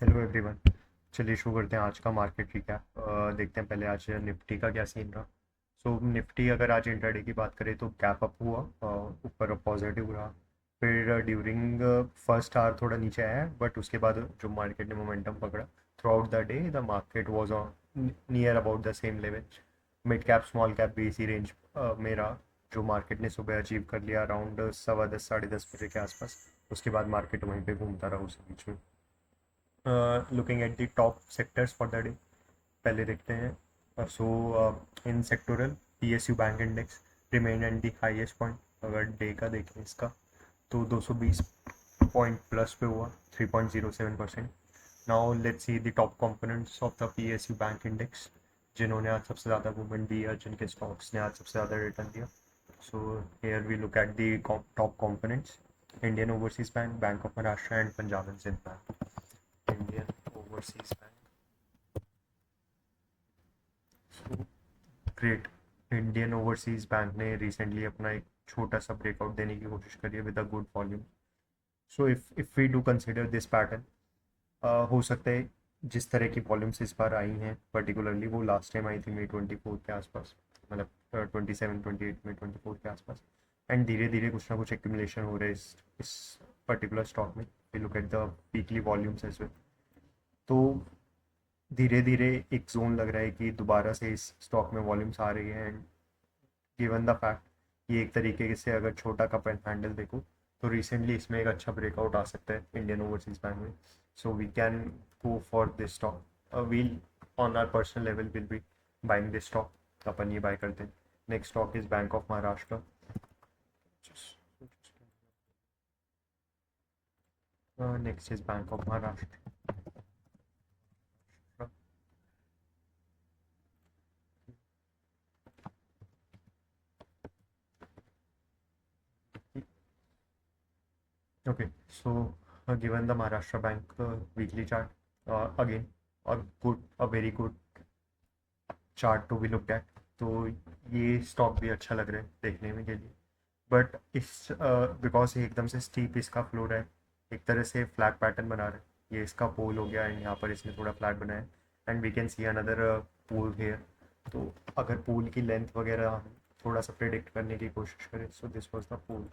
Hello everyone. चलिए शुरू करते हैं आज का मार्केट रिकैप। देखते हैं पहले आज निफ्टी का क्या सीन रहा। सो निफ्टी अगर आज इंट्राडे की बात करें तो गैप अप हुआ, ऊपर पॉजिटिव रहा। फिर ड्यूरिंग फर्स्ट आवर थोड़ा नीचे आया, बट उसके बाद जो मार्केट ने मोमेंटम पकड़ा through out the day, the market was on near about the same level. Mid cap small cap भी इसी रेंज में रहा, जो मार्केट ने सुबह अचीव कर लिया अराउंड 10:15 10:30 बजे के आसपास। उसके बाद मार्केट वहीं पे घूमता रहा उसी बीच में। Looking at the top sectors for the day, पहले देखते हैं। So in sectoral PSU bank index remain at the highest point. अगर डे का देखें इसका तो 220 पॉइंट प्लस पे हुआ, 3.07%। Now let's see the top components of the PSU bank index, जिन्होंने आज सबसे ज़्यादा मूवमेंट दिया, जिनके स्टॉक्स ने आज सबसे ज़्यादा रिटर्न दिया। So here we look at the top components: Indian overseas Bank, Bank of Maharashtra and Punjab and Sindh Bank. Indian overseas Bank, great. Indian overseas Bank ने रिसेंटली अपना एक छोटा सा ब्रेकआउट देने की कोशिश करी है with a good volume. So if we do consider this pattern, हो सकता है जिस तरह की वॉल्यूम्स इस बार आई हैं पर्टिकुलरली वो लास्ट टाइम आई थी मई 24 के आसपास, मतलब 27 28 मई 24 के आसपास। एंड धीरे धीरे कुछ ना कुछ एक्यूमुलेशन हो रहा है इस पर्टिकुलर स्टॉक में। We look at the weekly volumes as well. तो धीरे धीरे एक जोन लग रहा है कि दोबारा से इस स्टॉक में वॉल्यूम्स आ रही है। एंड गिवन द फैक्ट ये एक तरीके से अगर छोटा कप एंड हैंडल देखो तो रिसेंटली इसमें एक अच्छा ब्रेकआउट आ सकता है इंडियन ओवरसीज बैंक में। So we can go for this stock. We'll on our personal level will be buying this stock. अपन ये बाय करते हैं। Next stock is bank of Maharashtra. Next is bank of Maharashtra. Okay, so given the Maharashtra Bank weekly chart, again a very good chart to be looked at. तो ये stock भी अच्छा लग रहा है देखने में के लिए, बट इस बिकॉज ये एकदम से स्टीप इसका फ्लो रहा है, एक तरह से फ्लैग पैटर्न बना रहा है। ये इसका पोल हो गया एंड यहाँ पर इसने थोड़ा फ्लैग बनाया and we can see another pole here. तो अगर पोल की लेंथ वगैरह हम थोड़ा सा प्रिडिक्ट करने की कोशिश करें, so this was the pole.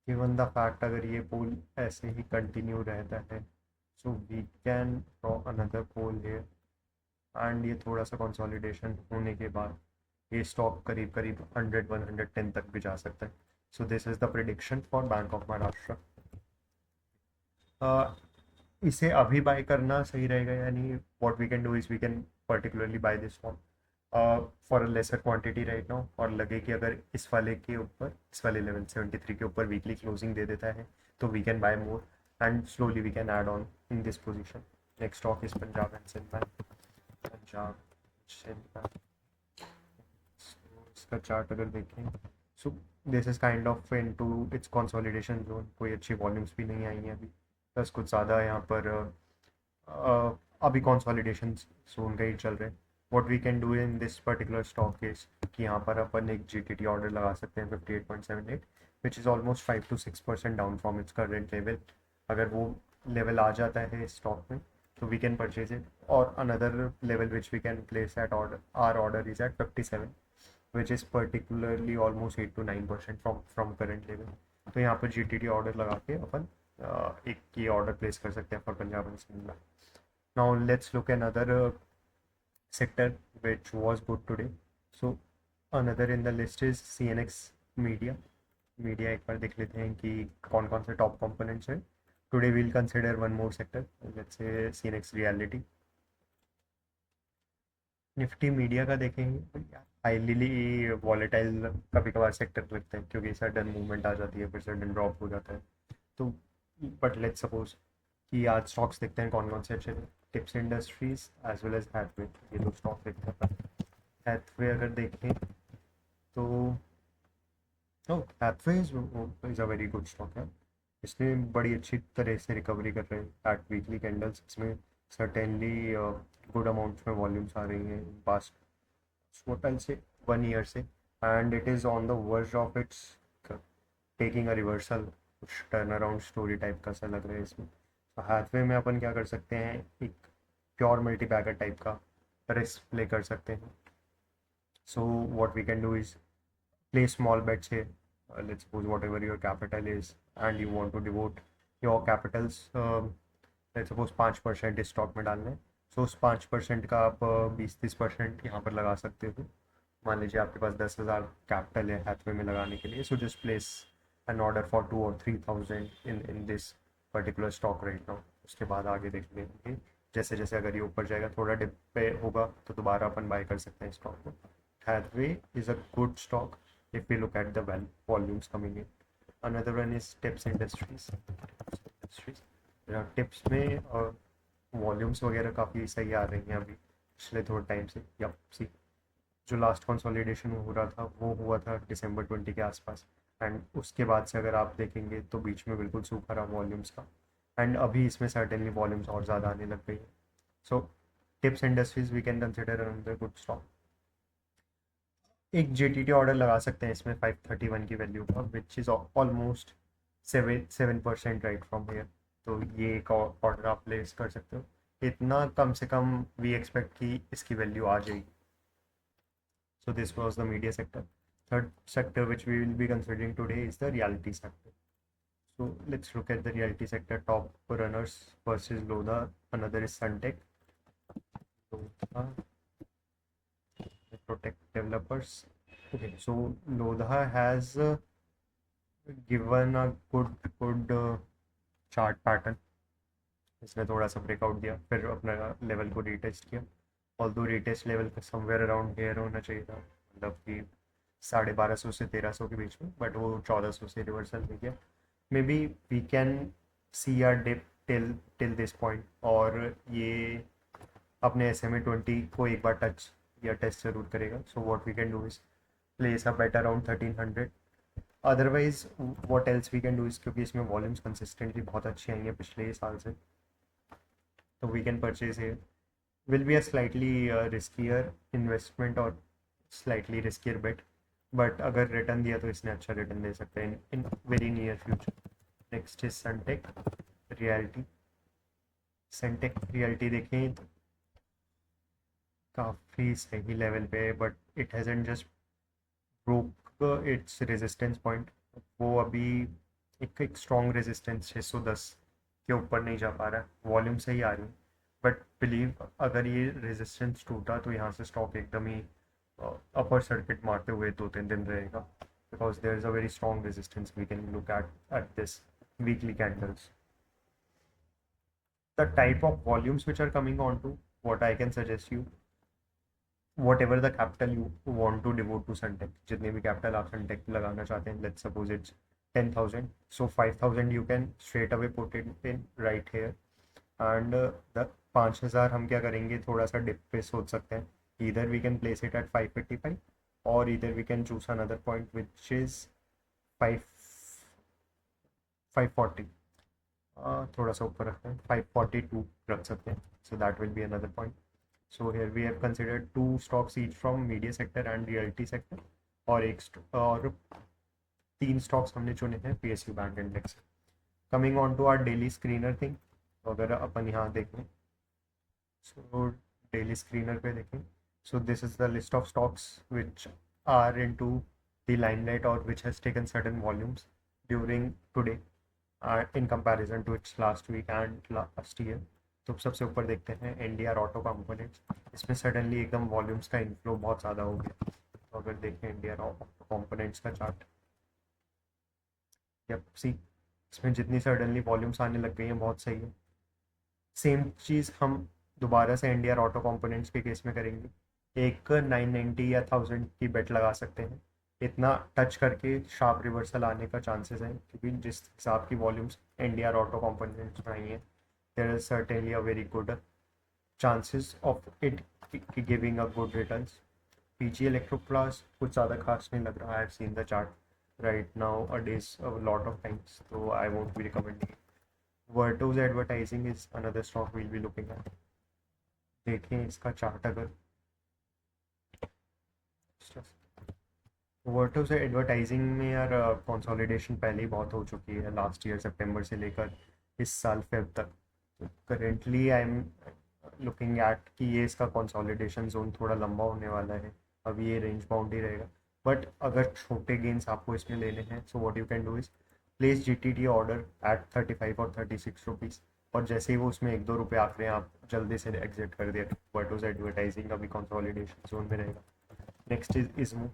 Given the fact अगर ये पोल ऐसे ही कंटिन्यू रहता है, so we can draw another pole here. And ये थोड़ा सा कंसोलिडेशन होने के बाद ये स्टॉक करीब करीब 100 110 तक भी जा सकता है। So this is the prediction for Bank of Maharashtra. इसे अभी बाय करना सही रहेगा, यानी what we can do is we can particularly buy this for for a lesser quantity right now, और लगे कि अगर इस वाले लेवल 73 के ऊपर वीकली क्लोजिंग दे देता है तो we can buy more and slowly we can add on in this position. Next stock is Punjab and Sindh Bank. Punjab Sindh Bank, इसका चार्ट अगर देखें, so this is kind of into its consolidation zone. कोई अच्छी volumes भी नहीं आई हैं अभी, बस कुछ ज़्यादा यहाँ पर अभी कंसोलिडेशन जोन का ही चल रहे हैं। What we can do in this particular stock is कि यहाँ पर अपन एक जीटीटी ऑर्डर लगा सकते हैं 58.78, विच is almost 5 to 6% down from its current level. अगर वो लेवल आ जाता है इस स्टॉक में तो वी कैन परचेज इट, और another level which we can place at order or order is at 57, which is particularly almost 8 to 9% from current level. तो यहाँ पर जीटीटी ऑर्डर लगा के अपन एक ये ऑर्डर प्लेस कर सकते हैं फॉर पंजाब एंड सिंध में। Now let's look another sector which was good today. So another in the list is CNX Media. Media एक बार देख लेते हैं कि कौन कौन से टॉप कंपोनेंट्स हैं। Today we'll consider one more sector, let's say CNX realty. Nifty Media का देखेंगे, हाईली वॉलेटाइल कभी कभार सेक्टर लगता है क्योंकि सडन मूवमेंट आ जाती है फिर सडन ड्रॉप हो जाता है। तो बट लेट्स सपोज कि आज स्टॉक्स देखते हैं कौन कौन से अच्छे थे। Tips Industries as well as Hathway, ये दो स्टॉक देखते हैं। हैथवे अगर देखें तो Hathway is a very good stock है। इसने बड़ी अच्छी तरह से रिकवरी कर रहे हैं एट वीकली कैंडल्स। इसमें सर्टेनली गुड अमाउंट में वॉल्यूम्स आ रही हैं पास्ट क्वार्टर से 1 ईयर से, and it is on the verge of its taking a reversal. कुछ टर्न अराउंड स्टोरी टाइप का सा लग रहा है इसमें। तो हाथवे में अपन क्या कर सकते हैं, एक प्योर मल्टी बैगर टाइप का रिस्क प्ले कर सकते हैं. So what we can do is play small bets here. Let's suppose whatever your capital is and you want to devote your capitals, let's suppose 5% इस stock में डालना है. सो उस 5% का आप 20-30% यहाँ पर लगा सकते हो. मान लीजिए आपके पास 10,000 कैपिटल है हैथवे में लगाने के लिए. So just place N order for 2 or 3,000 in this particular stock right now. उसके बाद आगे देख लेंगे, जैसे जैसे अगर ये ऊपर जाएगा थोड़ा डिप पे होगा तो दोबारा अपन बाय कर सकते हैं स्टॉक को. Hathway is a good stock if we look at the volumes coming in. Another one is Tips Industries. Tips में वॉल्यूम्स वगैरह काफ़ी सही आ रही हैं अभी पिछले थोड़े टाइम से. या सी जो लास्ट कंसोलिडेशन हो रहा था वो हुआ था दिसंबर 20 के आसपास. एंड उसके बाद से अगर आप देखेंगे तो बीच में बिल्कुल सूखा रहा वॉल्यूम्स का. एंड अभी इसमें सर्टेनली वॉल्यूम्स और ज़्यादा आने लग गई है. So Tips industries we can consider another good stock. एक JTT ऑर्डर लगा सकते हैं इसमें 531 की वैल्यू का, which is almost 7% right from here. तो ये एक ऑर्डर आप प्लेस कर सकते हो. इतना कम से कम वी एक्सपेक्ट कि इसकी वैल्यू आ जाएगी. So this was the media sector. Third sector which we will be considering today is the reality sector. So let's look at the reality sector top runners versus Lodha. Another is Suntech. Lodha, Protect Developers. Okay, so Lodha has given a good chart pattern. इसने थोड़ा सा breakout दिया फिर अपना level को retest किया. Although retest level somewhere around hair होना चाहिए था, मतलब कि 1250 से 1300 के बीच में, बट वो 1400 से रिवर्सल हो गया. Maybe we can see our dip till this point. और ये अपने SMA20 को एक बार टच या टेस्ट जरूर करेगा. So what we can do is place a bet around 1300. Otherwise what else we can do is, क्योंकि इसमें वॉल्यूम्स कंसिस्टेंटली बहुत अच्छी आई हैं पिछले साल से, तो we can purchase here. Will be a slightly riskier investment और स्लाइटली रिस्कियर बेट, बट अगर रिटर्न दिया तो इसने अच्छा रिटर्न दे सकते हैं in very near future. Next is Sunteck Realty. Sunteck Realty देखें तो काफ़ी सही लेवल पे है, but it hasn't just broke its resistance point. वो अभी एक स्ट्रॉन्ग रेजिस्टेंस 610 के ऊपर नहीं जा पा रहा है. वॉल्यूम सही आ रही है, बट बिलीव अगर ये रेजिस्टेंस टूटा तो यहाँ से स्टॉक एकदम ही अपर सर्किट मारते हुए 2-3 दिन रहेगा, because there is a very strong resistance we can look at this weekly candles. The type of volumes which are coming onto, what I can suggest you, whatever the capital you want to devote to Suntech, जितने भी capital आप Suntech लगाना चाहते हैं, let's suppose it's 10,000, so 5,000 you can straight away put it in right here. And the 5,000 हम क्या करेंगे, थोड़ा सा डिप पे सोच सकते हैं. either we can place it at 555 or either we can choose another point which is 5 540. थोड़ा सा ऊपर रखते हैं, 542 रख सकते हैं. So that will be another point. So here we have considered 2 stocks each from media sector and realty sector, और और 3 स्टॉक्स हमने चुने हैं PSU bank index. Coming on to our daily screener thing. अगर अपन यहाँ देखें, सो डेली स्क्रीनर पे देखें, so this is the list of stocks which are into the limelight और which has taken certain volumes during today in comparison to its last week and last year. तो सबसे ऊपर देखते हैं NDR auto components. इसमें suddenly एकदम volumes का inflow बहुत ज़्यादा हो गया. तो अगर देखें NDR ऑटो कंपोनेंट्स का चार्ट, या सी इसमें जितनी सडनली वॉल्यूम्स आने लग गई हैं बहुत सही है. सेम चीज़ हम दोबारा से NDR ऑटो कंपोनेंट्स के केस में करेंगे. एक 990 या 1000 की बेट लगा सकते हैं. इतना टच करके शार्प रिवर्सल आने का चांसेस है, क्योंकि जिस हिसाब की वॉल्यूम्स NDR ऑटो कंपोनेंट्स में आई हैं, there is certainly a very good chances of it giving a good returns. PG Electroplast कुछ ज़्यादा खास नहीं लग रहा. I have seen the chart right now a days a lot of times, तो I won't be recommending. Vertoz advertising is another stock will be looking at. देखें इसका chart. अगर वर्टोज एडवर्टाइजिंग में यार कंसोलिडेशन पहले ही बहुत हो चुकी है, लास्ट ईयर सितंबर से लेकर इस साल फेब तक. तो currently I am looking at कि ये इसका कंसोलिडेशन जोन थोड़ा लंबा होने वाला है, अभी ये रेंज बाउंड ही रहेगा। बट अगर छोटे गेंस आपको इसमें लेने हैं, so what you can do is place GTT order at 35 और 36 रुपीज़, और जैसे ही वो उसमें 1-2 रुपये आते हैं आप जल्दी से एग्जिट कर दिया, बट उस एडवर्टाइजिंग अभी कंसोलिडेशन जोन में रहेगा। Next is इज्मो।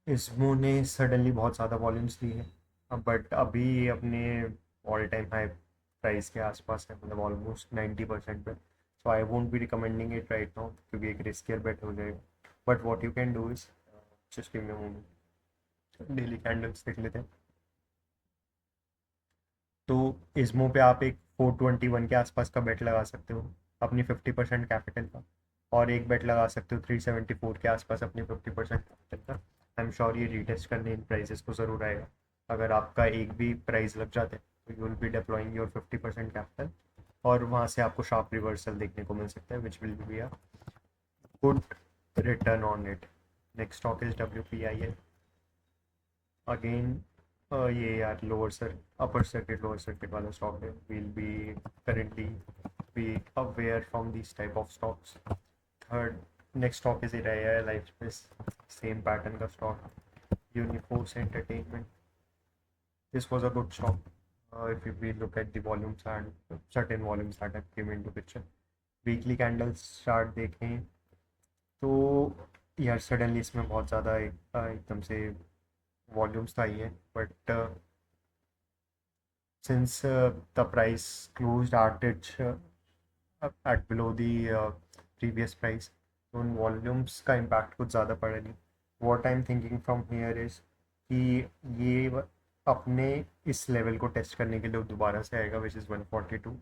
इज्मो ने सडनली बहुत ज़्यादा वॉल्यूम्स ली है, बट अभी ये अपने ऑल टाइम हाई प्राइस के आसपास है, मतलब ऑलमोस्ट 90% पे। So I won't be recommending it right now, क्योंकि एक रिस्कियर बेट हो जाएगा। But what you can do is just give me a moment, daily candles देख लेते हैं। तो इज्मो पे आप एक 421 के आसपास का बेट लगा सकते हो अपनी 50% कैपिटल का, और एक बेट लगा सकते हो 374 के आसपास अपनी 50% कैपिटल का। आई एम श्योर ये रीटेस्ट करने इन प्राइजेस को ज़रूर आएगा। अगर आपका एक भी प्राइस लग जाता है तो you will be deploying your 50% capital, और वहाँ से आपको शार्प रिवर्सल देखने को मिल सकता है, which will be a good return on it. Next stock is WPIL। Again ये यार lower sir upper circuit lower circuit वाला स्टॉक है। Will be currently be aware from this type of stocks. Third next stock is Eraaya life space, same pattern का stock. Uniforce entertainment, this was a good stock if we look at the volumes and certain volumes that have came into picture। Weekly candles chart देखें तो यार suddenly इसमें बहुत ज़्यादा एकदम से volumes आई हैं, but since the price closed at its at below the previous price, तो उन वॉल्यूम्स का इम्पैक्ट कुछ ज़्यादा पड़ा नहीं। What I am thinking from here is कि ये अपने इस लेवल को टेस्ट करने के लिए दोबारा से आएगा, which is 142,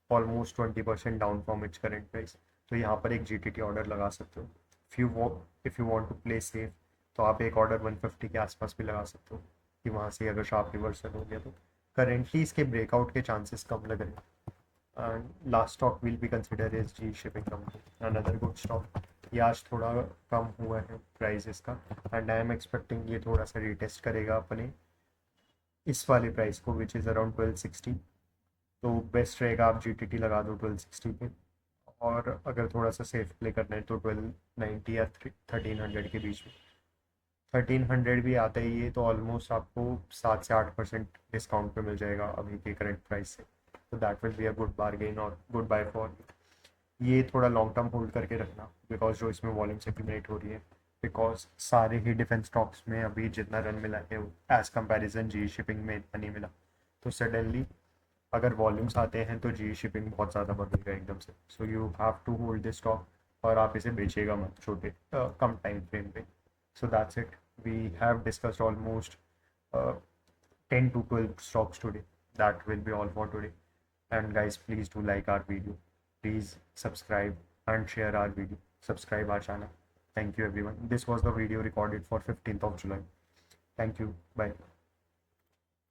almost 20% down from its current price. तो यहाँ पर एक जीटीटी ऑर्डर लगा सकते हो। If you want to play safe, तो आप एक ऑर्डर 150 के आसपास भी लगा सकते हो कि वहाँ से अगर शार्प रिवर्सल हो गया तो। करेंटली इसके ब्रेकआउट के चांसेस कम लग रहे हैं। And last stock will be consider as G shipping company, another good stock. ये आज थोड़ा कम हुआ है प्राइस इसका, एंड आई एम एक्सपेक्टिंग ये थोड़ा सा रिटेस्ट करेगा अपने इस वाले प्राइस को, विच इज़ अराउंड 1260। तो बेस्ट रहेगा आप जीटीटी लगा दो 1260 पे, और अगर थोड़ा सा सेफ प्ले करना है तो 1290 या 1300 के बीच में। 1300 भी आता ही है तो ऑलमोस्ट आपको 7 से 8% डिस्काउंट पे मिल जाएगा अभी के करंट प्राइस से। तो that will be a good bargain और गुड बाय फॉर। ये थोड़ा लॉन्ग टर्म होल्ड करके रखना, बिकॉज जो इसमें वॉल्यूम्स एक्यूमुलेट हो रही है, बिकॉज सारे ही डिफेंस स्टॉक्स में अभी जितना रन मिला है एज कंपैरिजन जी शिपिंग में इतना नहीं मिला। तो सडनली अगर वॉल्यूम्स आते हैं तो जी शिपिंग बहुत ज़्यादा बढ़ेगा एकदम से। So you have to hold this stock, और आप इसे बेचेगा मत छोटे कम टाइम फ्रेम पे। So that's it, we have discussed almost 10 to 12 stocks today। That will be all for today, and guys, please do like our video, please subscribe and share our video, subscribe our channel. Thank you everyone, this was the video recorded for 15th of July. Thank you, bye.